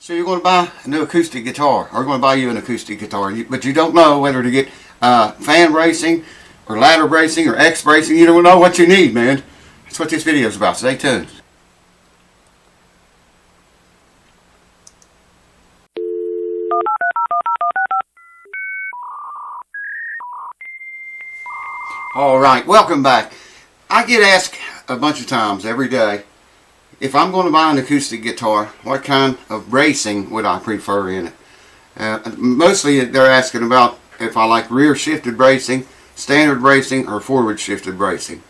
So you're going to buy a new acoustic guitar, or going to buy you an acoustic guitar, but you don't know whether to get fan bracing, or ladder bracing, or X bracing. You don't know what you need, man. That's what this video is about. Stay tuned. Alright, welcome back. I get asked a bunch of times every day, if I'm going to buy an acoustic guitar, what kind of bracing would I prefer in it? Mostly they're asking about if I like rear shifted bracing, standard bracing, or forward shifted bracing.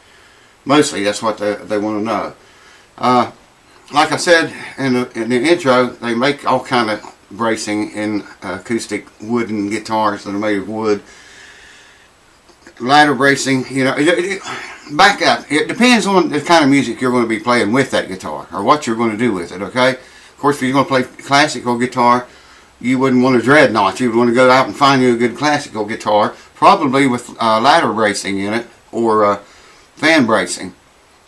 Mostly that's what they want to know. Like I said in the intro, they make all kind of bracing in acoustic wooden guitars that are made of wood. Ladder bracing, you know, back up. It depends on the kind of music you're going to be playing with that guitar, or what you're going to do with it, okay? Of course, if you're going to play classical guitar, you wouldn't want a dreadnought. You would want to go out and find you a good classical guitar, probably with ladder bracing in it, or fan bracing.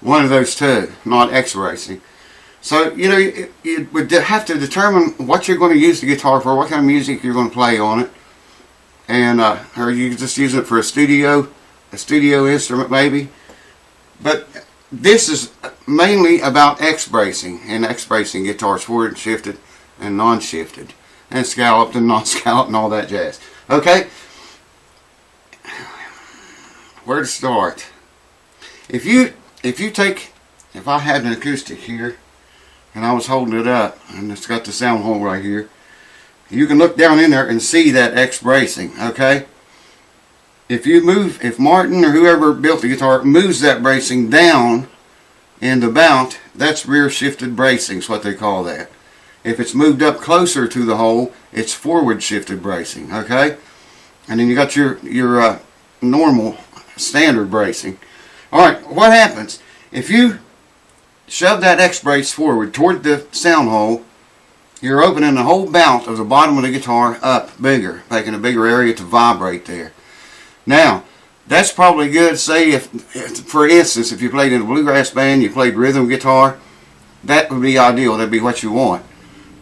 One of those two, not X bracing. So, you know, you would have to determine what you're going to use the guitar for, what kind of music you're going to play on it. And or you just use it for a studio instrument maybe. But this is mainly about X bracing, and X bracing guitars, forward shifted and non-shifted, and scalloped and non-scalloped and all that jazz. Okay, where to start? If I had an acoustic here and I was holding it up and it's got the sound hole right here, you can look down in there and see that X bracing, okay? If Martin or whoever built the guitar moves that bracing down in the mount, that's rear shifted bracing is what they call that. If it's moved up closer to the hole, it's forward shifted bracing, okay? And then you got your normal standard bracing. Alright, what happens? If you shove that X brace forward toward the sound hole, you're opening the whole mount of the bottom of the guitar up bigger, making a bigger area to vibrate there. Now, that's probably good, say, if for instance, if you played in a bluegrass band, you played rhythm guitar, that would be ideal, that'd be what you want.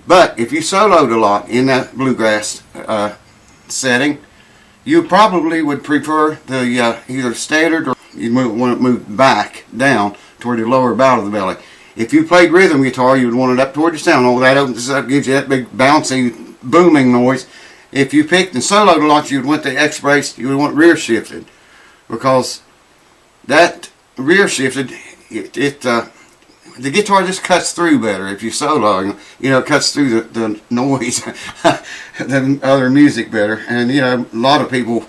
But if you soloed a lot in that bluegrass setting, you probably would prefer the either standard, or you want it moved back down toward the lower bout of the belly. If you played rhythm guitar, you would want it up toward the sound hole. That opens up, gives you that big bouncy, booming noise. If you picked and soloed a lot, you would want the X brace, you would want rear shifted. Because that rear shifted, the guitar just cuts through better if you solo. You know, it cuts through the noise than other music better. And, you know, a lot of people,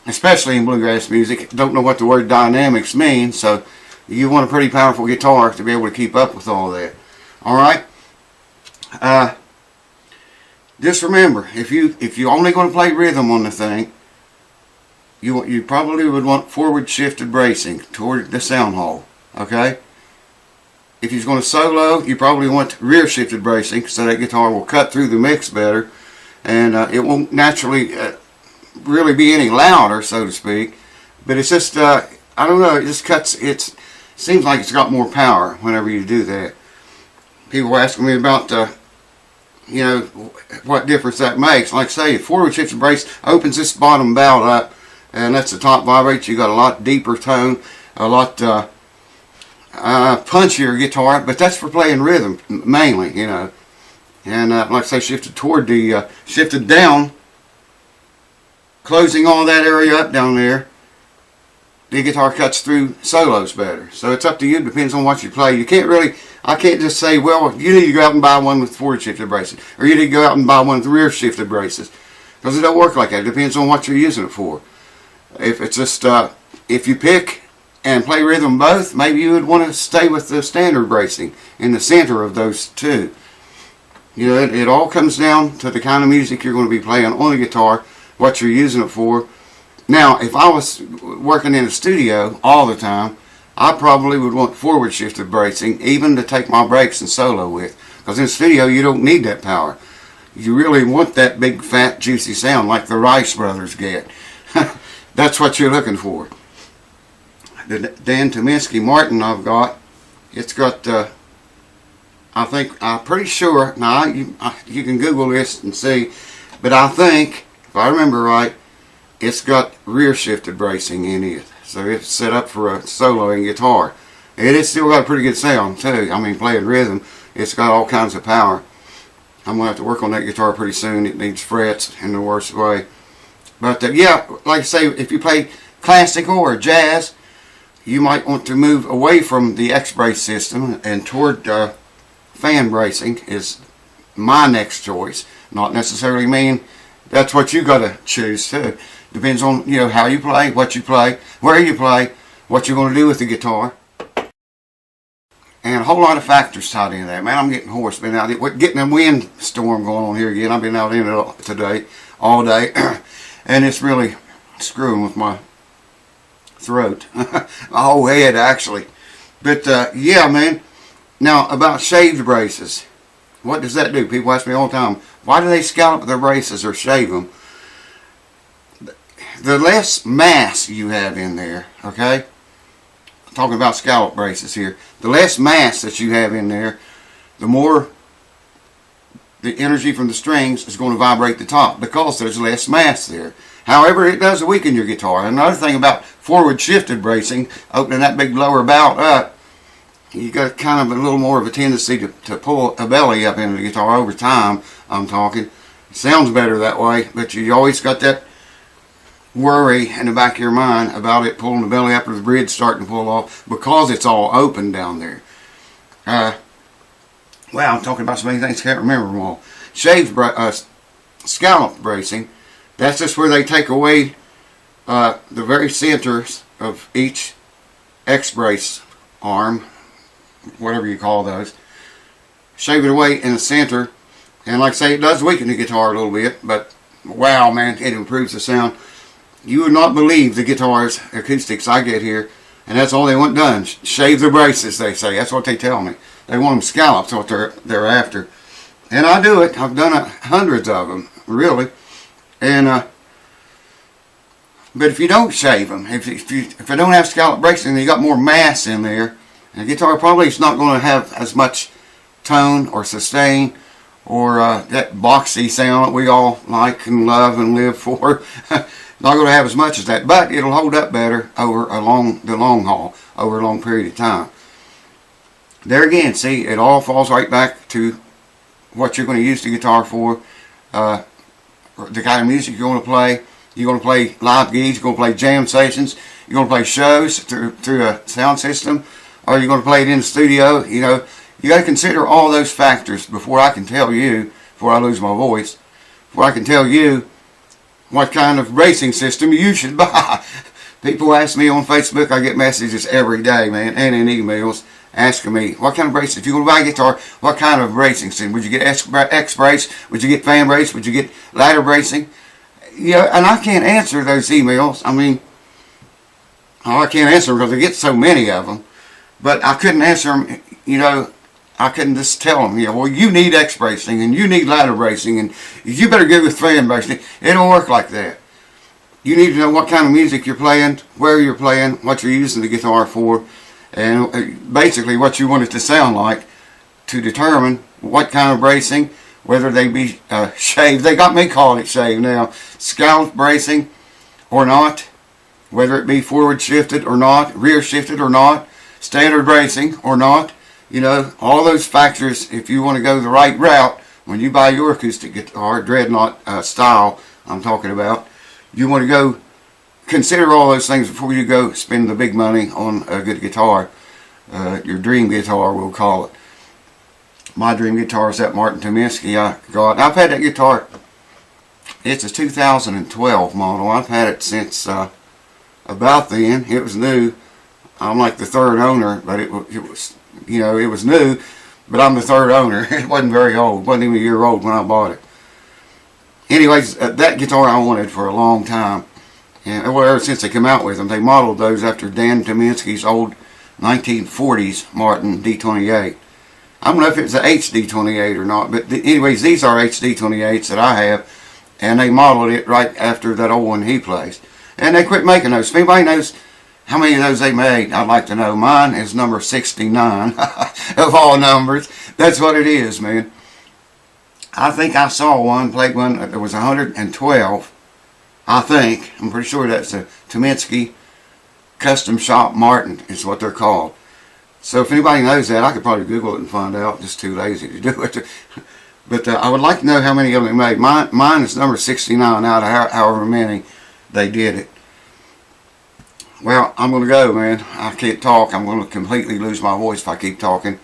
especially in bluegrass music, don't know what the word dynamics means, so you want a pretty powerful guitar to be able to keep up with all that. Alright? Just remember, if you're only going to play rhythm on the thing, you probably would want forward shifted bracing toward the sound hole. Okay? If you're going to solo, you probably want rear shifted bracing so that guitar will cut through the mix better, and it won't naturally really be any louder, so to speak. But it's just, I don't know, it just cuts, seems like it's got more power whenever you do that. People asking me about, you know, what difference that makes. Like I say, forward shifted brace opens this bottom bout up, and that's the top vibrate. You got a lot deeper tone, a lot punchier guitar, but that's for playing rhythm mainly, you know. And like I say, shifted toward the, shifted down, closing all that area up down there. The guitar cuts through solos better. So it's up to you. It depends on what you play. You can't really, I can't just say, well, you need to go out and buy one with forward shifted braces, or you need to go out and buy one with rear shifted braces, because it don't work like that. It depends on what you're using it for. If it's just, if you pick and play rhythm both, maybe you would want to stay with the standard bracing in the center of those two. You know, it all comes down to the kind of music you're going to be playing on the guitar, what you're using it for. Now, if I was working in a studio all the time, I probably would want forward shifted bracing, even to take my breaks and solo with. Because in the studio, you don't need that power. You really want that big, fat, juicy sound like the Rice Brothers get. That's what you're looking for. The Dan Tominski Martin I've got, it's got I'm pretty sure, now you can Google this and see, but I think, if I remember right, it's got rear shifted bracing in it. So it's set up for a soloing guitar. It has still got a pretty good sound too. I mean, playing rhythm, it's got all kinds of power. I'm going to have to work on that guitar pretty soon. It needs frets in the worst way. But yeah, like I say, if you play classical or jazz, you might want to move away from the X-brace system and toward fan bracing is my next choice. Not necessarily mean that's what you got to choose too. Depends on, you know, how you play, what you play, where you play, what you're going to do with the guitar. And a whole lot of factors tied into that. Man, I'm getting hoarse. Been out getting a wind storm going on here again. I've been out in it today, all day. And it's really screwing with my throat. My whole head, actually. But, yeah, man. Now, about shaved braces. What does that do? People ask me all the time, why do they scallop their braces or shave them? The less mass you have in there, okay? I'm talking about scallop braces here. The less mass that you have in there, the more the energy from the strings is going to vibrate the top because there's less mass there. However, it does weaken your guitar. Another thing about forward shifted bracing, opening that big lower bout up, you got kind of a little more of a tendency to pull a belly up into the guitar over time. I'm talking. It sounds better that way, but you always got that worry in the back of your mind about it pulling the belly up or the bridge starting to pull off because it's all open down there. Wow, I'm talking about so many things, can't remember them all. Scallop bracing, that's just where they take away the very centers of each X-brace arm, whatever you call those. Shave it away in the center, and like I say, it does weaken the guitar a little bit, but wow, man, it improves the sound. You would not believe the guitars, acoustics I get here, and that's all they want done. Shave the braces, they say. That's what they tell me. They want them scalloped, what they're after. And I do it. I've done hundreds of them, really. And but if you don't shave them, if I don't have scallop bracing, you got more mass in there, and the guitar probably is not going to have as much tone or sustain or that boxy sound that we all like and love and live for. Not going to have as much as that, but it'll hold up better over the long haul, over a long period of time. There again, see, it all falls right back to what you're going to use the guitar for, the kind of music you're going to play. You're going to play live gigs, you're going to play jam sessions, you're going to play shows through a sound system, or you're going to play it in the studio. You know, you got to consider all those factors before I can tell you, before I lose my voice, before I can tell you what kind of bracing system you should buy. People ask me on Facebook, I get messages every day, man, and in emails asking me, what kind of bracing? If you're going to buy a guitar, what kind of bracing system? Would you get X-brace? Would you get fan brace? Would you get ladder bracing? You know, and I can't answer those emails. I mean, I can't answer them because I get so many of them. But I couldn't answer them, you know, I couldn't just tell them, you know, well, you need X bracing and you need ladder bracing and you better go with fan bracing. It don't work like that. You need to know what kind of music you're playing, where you're playing, what you're using the guitar for, and basically what you want it to sound like to determine what kind of bracing, whether they be shaved. They got me calling it shaved now. Scalloped bracing or not, whether it be forward shifted or not, rear shifted or not, standard bracing or not. You know, all those factors, if you want to go the right route, when you buy your acoustic guitar, dreadnought style I'm talking about, you want to go consider all those things before you go spend the big money on a good guitar. Your dream guitar, we'll call it. My dream guitar is that Martin Tominsky I got. I've had that guitar, it's a 2012 model. I've had it since about then. It was new. I'm like the third owner, but it was, you know, it was new, but I'm the third owner. It wasn't very old. It wasn't even a year old when I bought it. Anyways, that guitar I wanted for a long time. And well, ever since they came out with them, they modeled those after Dan Tominsky's old 1940s Martin D28. I don't know if it's an HD28 or not, but anyways, these are HD28s that I have, and they modeled it right after that old one he plays. And they quit making those. If anybody knows how many of those they made? I'd like to know. Mine is number 69 of all numbers. That's what it is, man. I think I saw one, played one, there was 112. I think. I'm pretty sure that's a Tominsky Custom Shop Martin is what they're called. So if anybody knows that, I could probably Google it and find out. Just too lazy to do it. But I would like to know how many of them they made. Mine is number 69 out of however many they did it. Well, I'm going to go, man. I can't talk. I'm going to completely lose my voice if I keep talking.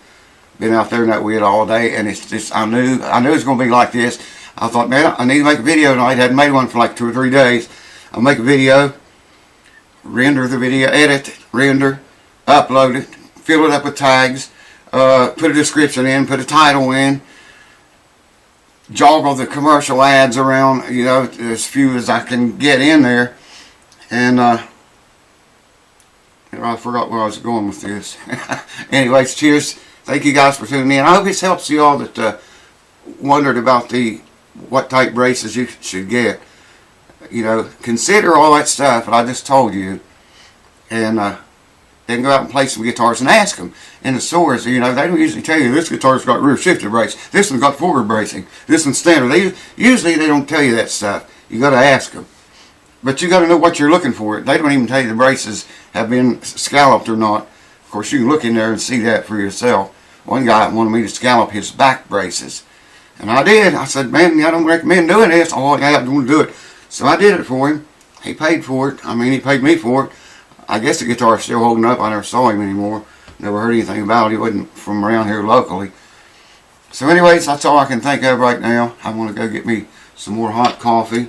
Been out there in that wind all day, and it's just, I knew it was going to be like this. I thought, man, I need to make a video tonight. I hadn't made one for like 2 or 3 days. I'll make a video, render the video, edit it, render, upload it, fill it up with tags, put a description in, put a title in, joggle the commercial ads around, you know, as few as I can get in there. And I forgot where I was going with this. Anyways, cheers. Thank you guys for tuning in. I hope this helps you all that wondered about what type braces you should get. You know, consider all that stuff that I just told you, and then go out and play some guitars and ask them in the stores. You know, they don't usually tell you this guitar's got rear shifted brace, this one's got forward bracing, this one's standard. Usually they don't tell you that stuff. You got to ask them, but you got to know what you're looking for. They don't even tell you the braces have been scalloped or not. Of course, you can look in there and see that for yourself. One guy wanted me to scallop his back braces, and I did. I said, man, I don't recommend doing this. Oh, yeah, I'm going to do it. So I did it for him. He paid for it. I mean, he paid me for it. I guess the guitar's still holding up. I never saw him anymore. Never heard anything about it. He wasn't from around here locally. So anyways, that's all I can think of right now. I'm going to go get me some more hot coffee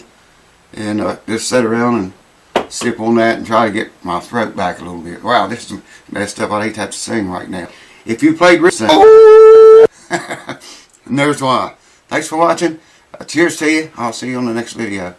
and just sit around and sip on that and try to get my throat back a little bit. Wow, this is messed up. I'd hate to have to sing right now. If you played oh! And there's why. Thanks for watching. Cheers to you. I'll see you on the next video.